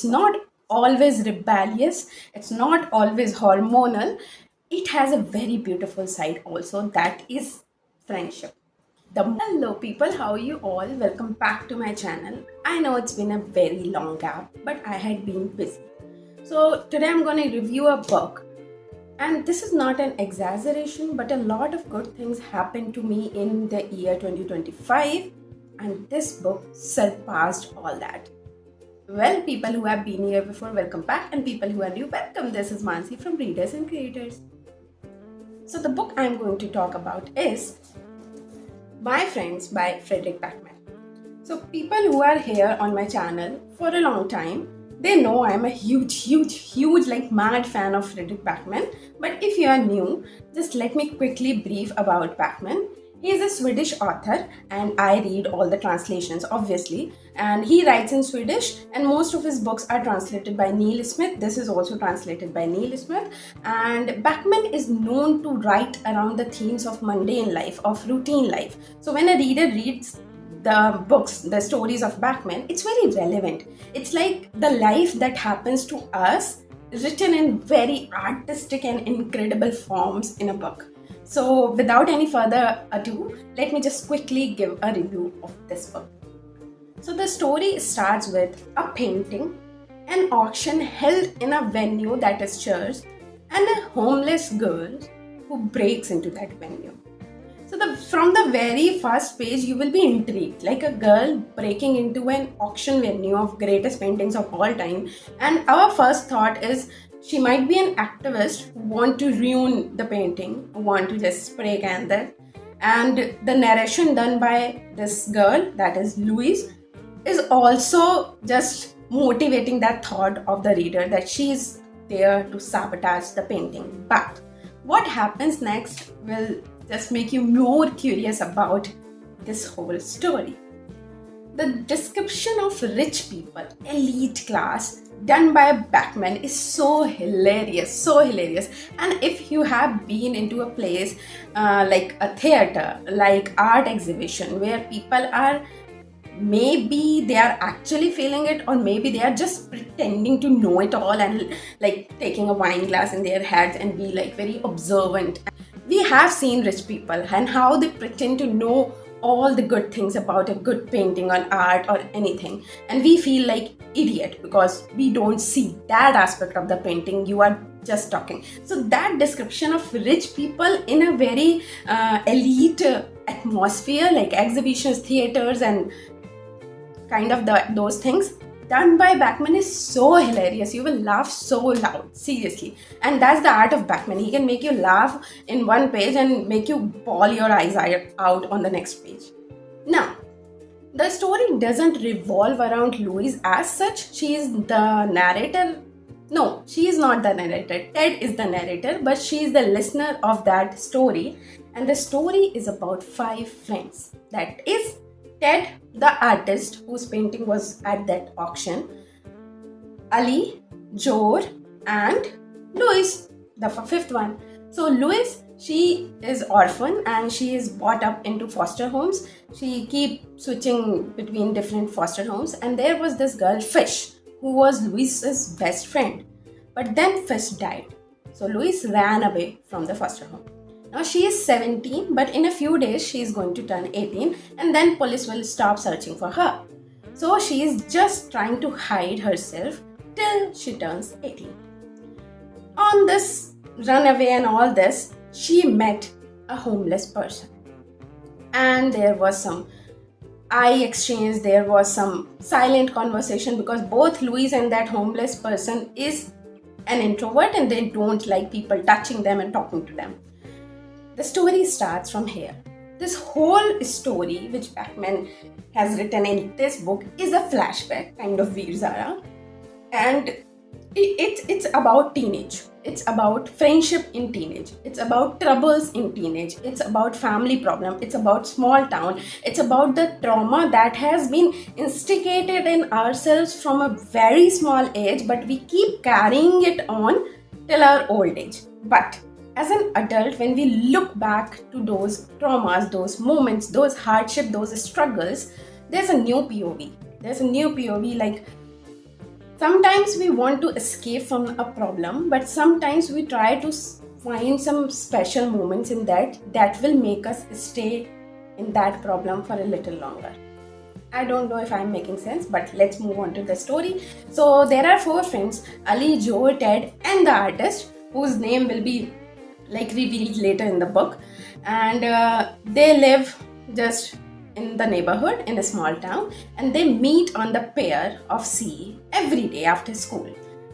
It's not always rebellious, it's not always hormonal. It has a very beautiful side also, that is friendship. Hello people, how are you all? Welcome back to my channel. I know it's been a very long gap, but I had been busy. So today I'm going to review a book. And this is not an exaggeration, but a lot of good things happened to me in the year 2025, and this book surpassed all that. Well, people who have been here before, welcome back, and people who are new, welcome. This is Mansi from Readers and Creators. So, the book I'm going to talk about is My Friends by Fredrick Backman. So, people who are here on my channel for a long time, they know I'm a huge, like mad fan of Fredrick Backman. But if you are new, just let me quickly brief about Backman. He is a Swedish author, and I read all the translations, obviously. And he writes in Swedish, and most of his books are translated by Neil Smith. This is also translated by Neil Smith. And Backman is known to write around the themes of mundane life, of routine life. So when a reader reads the books, the stories of Backman, it's very relevant. It's like the life that happens to us, written in very artistic and incredible forms in a book. So without any further ado, let me just quickly give a review of this book. So the story starts with a painting, an auction held in a venue that is church, and a homeless girl who breaks into that venue. So from the very first page, you will be intrigued, like a girl breaking into an auction venue of greatest paintings of all time. And our first thought is she might be an activist who want to ruin the painting, who want to just spray candle. And the narration done by this girl, that is Louise, is also just motivating that thought of the reader that she is there to sabotage the painting. But what happens next will just make you more curious about this whole story. The description of rich people, elite class, done by Backman is so hilarious. And if you have been into a place like a theater, like art exhibition, where people are, maybe they are actually feeling it, or maybe they are just pretending to know it all and like taking a wine glass in their heads and be like very observant. We have seen rich people and how they pretend to know all the good things about a good painting or art or anything, and we feel like idiot because we don't see that aspect of the painting you are just talking. So that description of rich people in a very elite atmosphere, like exhibitions, theaters, and kind of those things done by Backman is so hilarious. You will laugh so loud, seriously. And that's the art of Backman. He can make you laugh in one page and make you bawl your eyes out on the next page. Now, the story doesn't revolve around Louise as such. She is the narrator. No, she is not the narrator. Ted is the narrator, but she is the listener of that story. And the story is about 5 friends. That is Ted, the artist whose painting was at that auction, Ali, Jor, and Louis, the fifth one. So Louis, she is orphan and she is brought up into foster homes. She keeps switching between different foster homes, and there was this girl, Fish, who was Louis's best friend. But then Fish died. So Louis ran away from the foster home. Now she is 17, but in a few days she is going to turn 18, and then police will stop searching for her. So she is just trying to hide herself till she turns 18. On this runaway and all this, she met a homeless person. And there was some eye exchange, there was some silent conversation, because both Louise and that homeless person is an introvert and they don't like people touching them and talking to them. The story starts from here. This whole story, which Backman has written in this book, is a flashback kind of Veer Zara. And it's about teenage. It's about friendship in teenage. It's about troubles in teenage. It's about family problem. It's about small town. It's about the trauma that has been instigated in ourselves from a very small age, but we keep carrying it on till our old age. But as an adult, when we look back to those traumas, those moments, those hardships, those struggles, there's a new POV. There's a new POV, like Sometimes we want to escape from a problem, but sometimes we try to find some special moments in that will make us stay in that problem for a little longer. I don't know if I'm making sense, but let's move on to the story. So there are four friends: Ali, Joe, Ted, and the artist, whose name will be like revealed later in the book. And they live just in the neighborhood in a small town, and they meet on the pier of sea every day after school.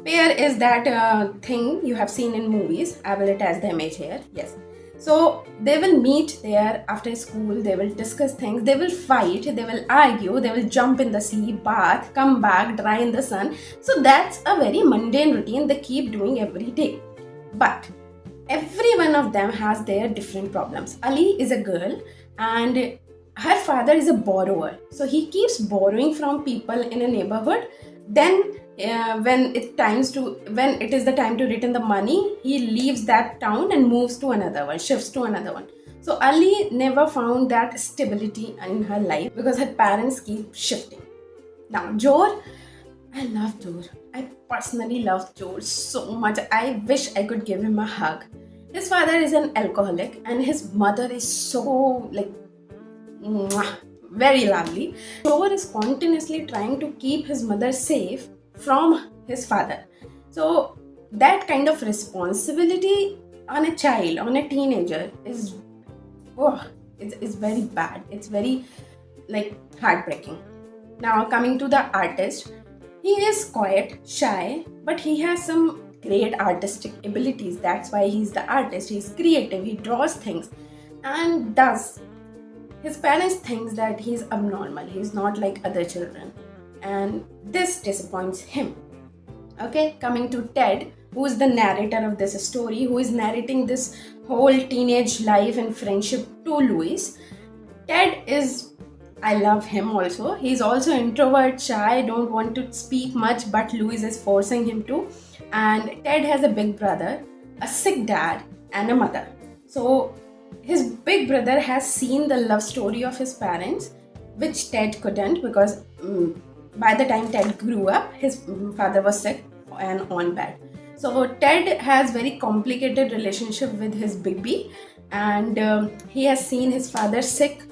Pier is that thing you have seen in movies. I will attach the image here. Yes. So they will meet there after school, they will discuss things, they will fight, they will argue, they will jump in the sea, bath, come back, dry in the sun. So that's a very mundane routine they keep doing every day. But every one of them has their different problems. Ali is a girl and her father is a borrower. So he keeps borrowing from people in a neighborhood. Then when it is the time to return the money, he leaves that town and moves to another one, shifts to another one. So Ali never found that stability in her life because her parents keep shifting. Now Jor, I love Jor. I personally love Jor so much. I wish I could give him a hug. His father is an alcoholic and his mother is so like mwah, very lovely. Jor is continuously trying to keep his mother safe from his father. So that kind of responsibility on a child, on a teenager is it's very bad. It's very like heartbreaking. Now coming to the artist, he is quiet, shy, but he has some great artistic abilities. That's why he's the artist. He's creative, he draws things and does. His parents think that he's abnormal, he's not like other children, and this disappoints him. Okay, coming to Ted, who is the narrator of this story, who is narrating this whole teenage life and friendship to Louis. Ted is, I love him also. He's also introvert, shy, don't want to speak much, but Louis is forcing him to. And Ted has a big brother, a sick dad, and a mother. So his big brother has seen the love story of his parents, which Ted couldn't because by the time Ted grew up, his father was sick and on bed. So Ted has very complicated relationship with his big B, and he has seen his father sick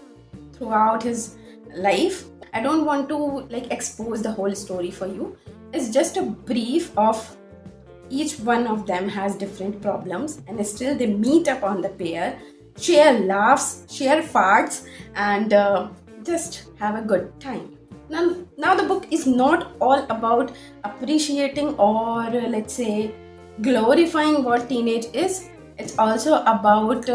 throughout his life. I don't want to like expose the whole story for you. It's just a brief of each one of them has different problems, and still they meet up on the pier, share laughs, share farts, and just have a good time. Now the book is not all about appreciating or let's say glorifying what teenage is. It's also about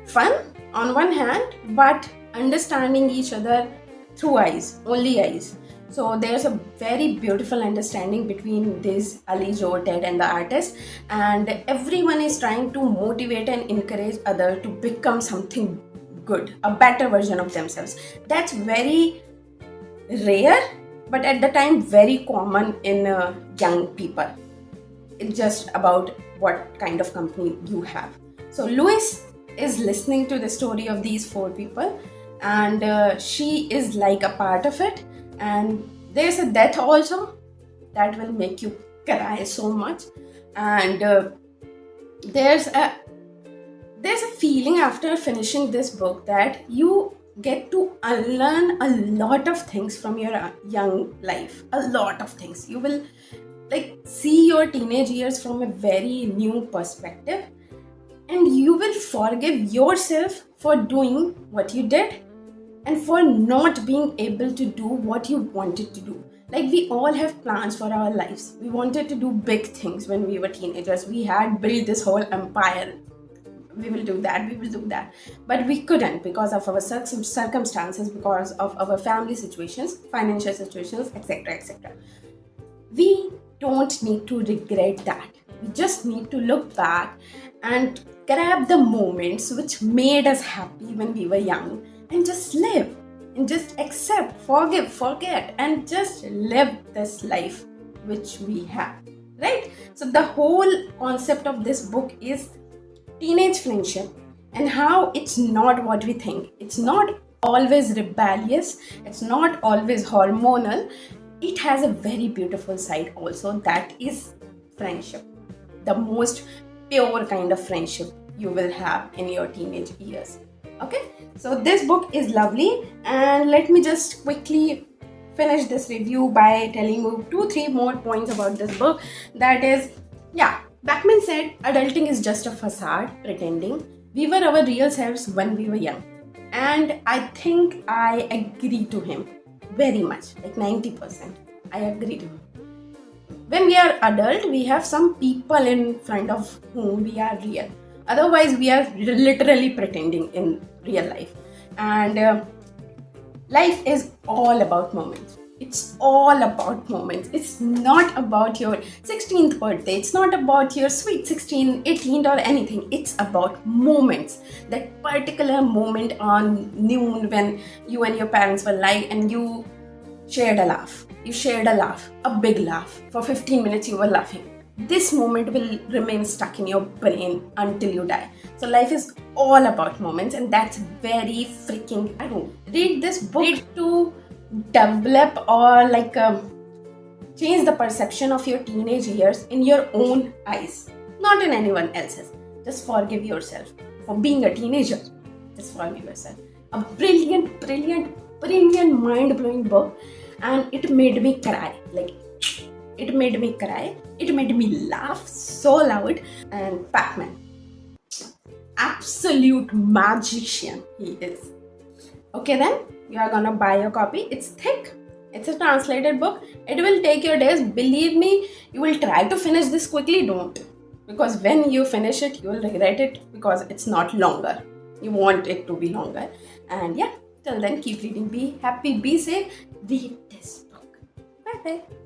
fun on one hand, but understanding each other through eyes, only eyes. So there's a very beautiful understanding between this Ali, Joe, Ted, and the artist, and everyone is trying to motivate and encourage other to become something good, a better version of themselves. That's very rare, but at the time very common in young people. It's just about what kind of company you have. So Louis is listening to the story of these four people, and she is like a part of it. And there's a death also that will make you cry so much. And there's a feeling after finishing this book that you get to unlearn a lot of things from your young life. A lot of things. You will like see your teenage years from a very new perspective, and you will forgive yourself for doing what you did and for not being able to do what you wanted to do. Like we all have plans for our lives. We wanted to do big things when we were teenagers. We had built this whole empire. We will do that, but we couldn't because of our circumstances, because of our family situations, financial situations, etc., etc. We don't need to regret that. We just need to look back and grab the moments which made us happy when we were young and just live and just accept, forgive, forget, and just live this life which we have, right? So the whole concept of this book is teenage friendship and how it's not what we think. It's not always rebellious, it's not always hormonal. it has a very beautiful side also, that is friendship. The most pure kind of friendship you will have in your teenage years. Okay, so this book is lovely, and let me just quickly finish this review by telling you 2-3 more points about this book. That is, yeah, Backman said adulting is just a facade pretending we were our real selves when we were young. And I think I agree to him very much, like 90%. I agree to him. When we are adult, we have some people in front of whom we are real. Otherwise, we are literally pretending in real life. And life is all about moments. It's all about moments. It's not about your 16th birthday. It's not about your sweet 16, 18th or anything. It's about moments. That particular moment on noon when you and your parents were lying and you shared a laugh. You shared a laugh, a big laugh. For 15 minutes you were laughing. This moment will remain stuck in your brain until you die. So life is all about moments, and that's very freaking true. Read this book to develop or change the perception of your teenage years in your own eyes, not in anyone else's. Just forgive yourself for being a teenager. Just forgive yourself. A brilliant, brilliant, brilliant, mind-blowing book, and it made me cry. It made me cry. It made me laugh so loud. And Pac-Man, absolute magician he is. Okay, then you are gonna buy a copy. It's thick. It's a translated book. It will take your days. Believe me, you will try to finish this quickly. Don't. Because when you finish it, you will regret it because it's not longer. You want it to be longer. And yeah, till then, keep reading. Be happy, be safe. Read this book. Bye bye.